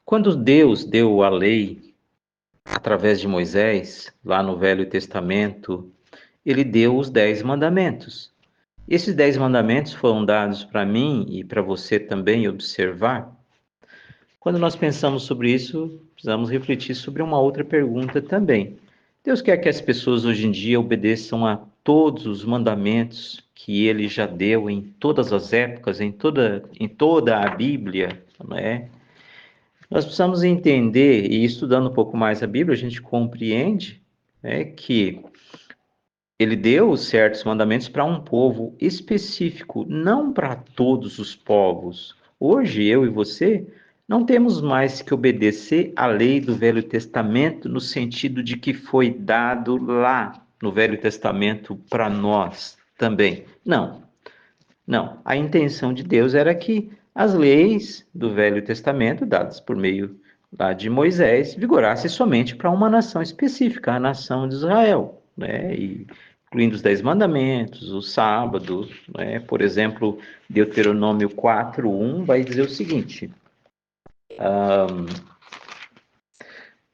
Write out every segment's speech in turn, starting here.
Quando Deus deu a lei através de Moisés, lá no Velho Testamento, ele deu os 10 mandamentos. Esses 10 mandamentos foram dados para mim e para você também observar. Quando nós pensamos sobre isso, precisamos refletir sobre uma outra pergunta também. Deus quer que as pessoas hoje em dia obedeçam a todos os mandamentos que ele já deu em todas as épocas, em toda a Bíblia, não é? Nós precisamos entender, e estudando um pouco mais a Bíblia, a gente compreende, né, que ele deu certos mandamentos para um povo específico, não para todos os povos. Hoje, eu e você não temos mais que obedecer à lei do Velho Testamento no sentido de que foi dado lá no Velho Testamento para nós também. Não, não. A intenção de Deus era que as leis do Velho Testamento, dadas por meio lá de Moisés, vigorassem somente para uma nação específica, a nação de Israel, né? E, incluindo os 10 mandamentos, o sábado, né? Por exemplo, Deuteronômio 4:1 vai dizer o seguinte: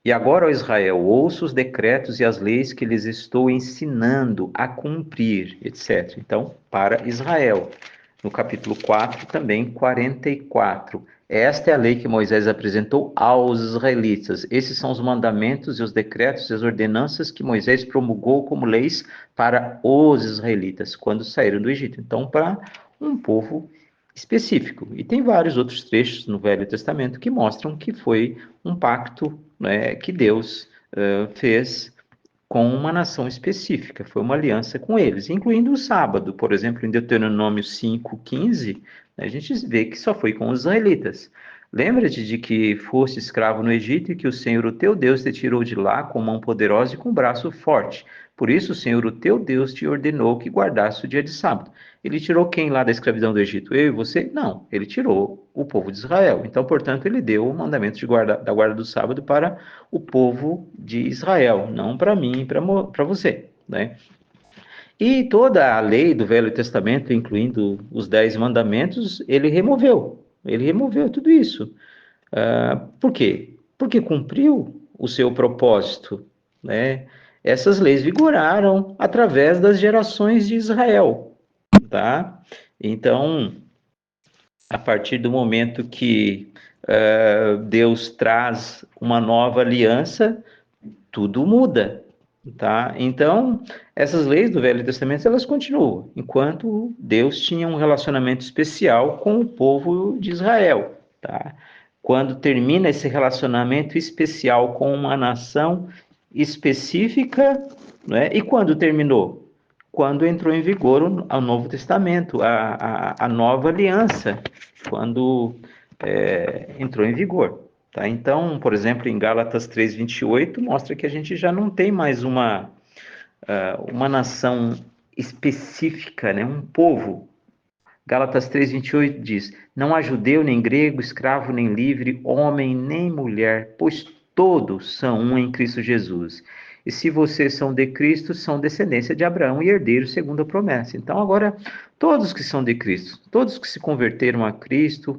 E agora, ó Israel, ouça os decretos e as leis que lhes estou ensinando a cumprir, etc. Então, para Israel. No capítulo 4, também 44. Esta é a lei que Moisés apresentou aos israelitas. Esses são os mandamentos e os decretos e as ordenanças que Moisés promulgou como leis para os israelitas quando saíram do Egito. Então, para um povo específico. E tem vários outros trechos no Velho Testamento que mostram que foi um pacto, né, que Deus fez com uma nação específica, foi uma aliança com eles, incluindo o sábado. Por exemplo, em Deuteronômio 5:15, a gente vê que só foi com os israelitas. Lembra-te de que foste escravo no Egito e que o Senhor, o teu Deus, te tirou de lá com mão poderosa e com braço forte. Por isso, o Senhor, o teu Deus, te ordenou que guardasse o dia de sábado. Ele tirou quem lá da escravidão do Egito? Eu e você? Não, ele tirou o povo de Israel. Então, portanto, ele deu o mandamento da guarda do sábado para o povo de Israel, não para mim e para você, né? E toda a lei do Velho Testamento, incluindo os 10 mandamentos, ele removeu. Ele removeu tudo isso. Por quê? Porque cumpriu o seu propósito, né? Essas leis vigoraram através das gerações de Israel, tá? Então, a partir do momento que Deus traz uma nova aliança, tudo muda, tá? Então, essas leis do Velho Testamento, elas continuam, enquanto Deus tinha um relacionamento especial com o povo de Israel, tá? Quando termina esse relacionamento especial com uma nação específica, né? E quando terminou? Quando entrou em vigor o Novo Testamento, a nova aliança, quando entrou em vigor. Tá? Então, por exemplo, em Gálatas 3:28, mostra que a gente já não tem mais uma nação específica, né? Um povo. Gálatas 3:28 diz: Não há judeu, nem grego, escravo, nem livre, homem, nem mulher, pois todos são um em Cristo Jesus. E se vocês são de Cristo, são descendência de Abraão e herdeiros segundo a promessa. Então, agora, todos que são de Cristo, todos que se converteram a Cristo,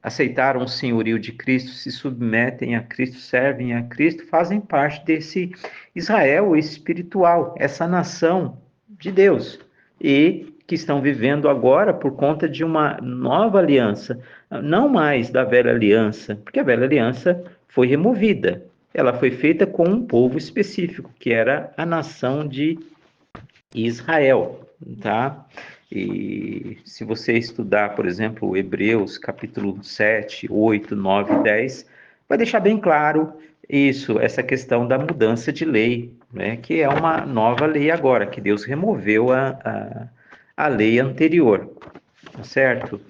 aceitaram o senhorio de Cristo, se submetem a Cristo, servem a Cristo, fazem parte desse Israel espiritual, essa nação de Deus. E que estão vivendo agora por conta de uma nova aliança, não mais da velha aliança, porque a velha aliança foi removida. Ela foi feita com um povo específico, que era a nação de Israel, tá? E se você estudar, por exemplo, Hebreus, capítulo 7, 8, 9 e 10, vai deixar bem claro isso, essa questão da mudança de lei, né? Que é uma nova lei agora, que Deus removeu a lei anterior, tá certo?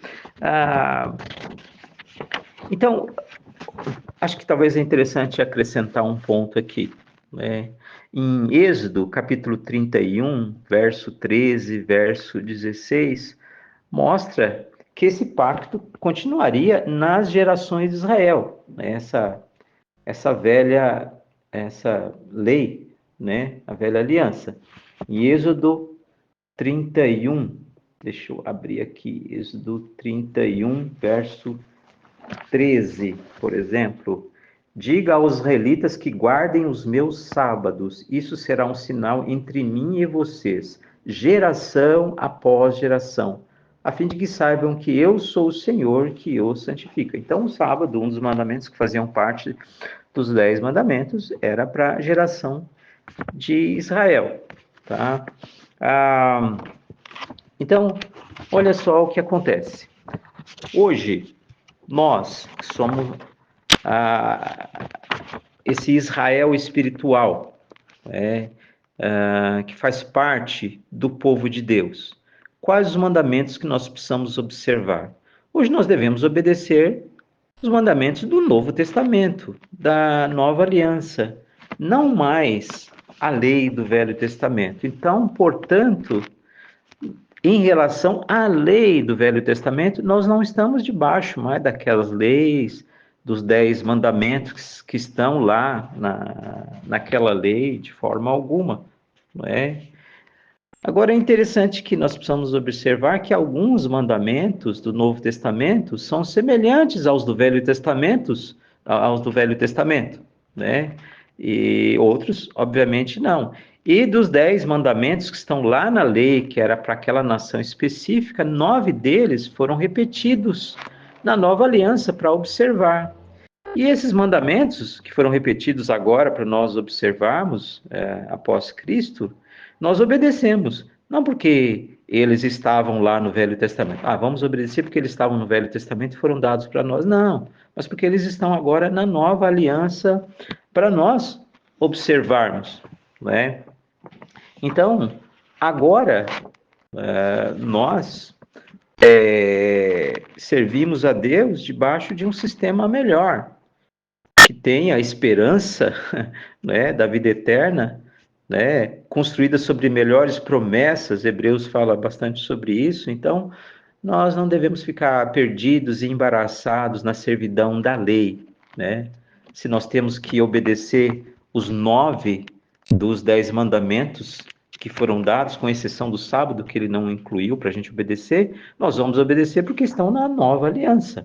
Então, acho que talvez é interessante acrescentar um ponto aqui, né? Em Êxodo, capítulo 31, verso 13, verso 16, mostra que esse pacto continuaria nas gerações de Israel, né? Essa lei, né? A velha aliança. Em Êxodo 31, deixa eu abrir aqui, Êxodo 31, verso 13, por exemplo, diga aos israelitas que guardem os meus sábados, isso será um sinal entre mim e vocês, geração após geração, a fim de que saibam que eu sou o Senhor que os santifica. Então, o sábado, um dos mandamentos que faziam parte dos 10 mandamentos, era para a geração de Israel. Tá? Então, olha só o que acontece. Hoje, nós que somos esse Israel espiritual, que faz parte do povo de Deus. Quais os mandamentos que nós precisamos observar? Hoje nós devemos obedecer os mandamentos do Novo Testamento, da Nova Aliança, não mais a lei do Velho Testamento. Então, portanto, em relação à lei do Velho Testamento, nós não estamos debaixo mais daquelas leis, dos 10 mandamentos que estão lá naquela lei, de forma alguma, não é? Agora é interessante que nós precisamos observar que alguns mandamentos do Novo Testamento são semelhantes aos do Velho Testamento, né? E outros, obviamente, não. E dos 10 mandamentos que estão lá na lei, que era para aquela nação específica, 9 deles foram repetidos na nova aliança para observar. E esses mandamentos que foram repetidos agora para nós observarmos após Cristo, nós obedecemos. Não porque eles estavam lá no Velho Testamento. Vamos obedecer porque eles estavam no Velho Testamento e foram dados para nós. Não, mas porque eles estão agora na nova aliança para nós observarmos. Não é? Então, agora, nós servimos a Deus debaixo de um sistema melhor, que tem a esperança, né, da vida eterna, né, construída sobre melhores promessas. Hebreus fala bastante sobre isso. Então, nós não devemos ficar perdidos e embaraçados na servidão da lei, né? Se nós temos que obedecer os 9 dos 10 mandamentos que foram dados, com exceção do sábado, que ele não incluiu para a gente obedecer, nós vamos obedecer porque estão na nova aliança,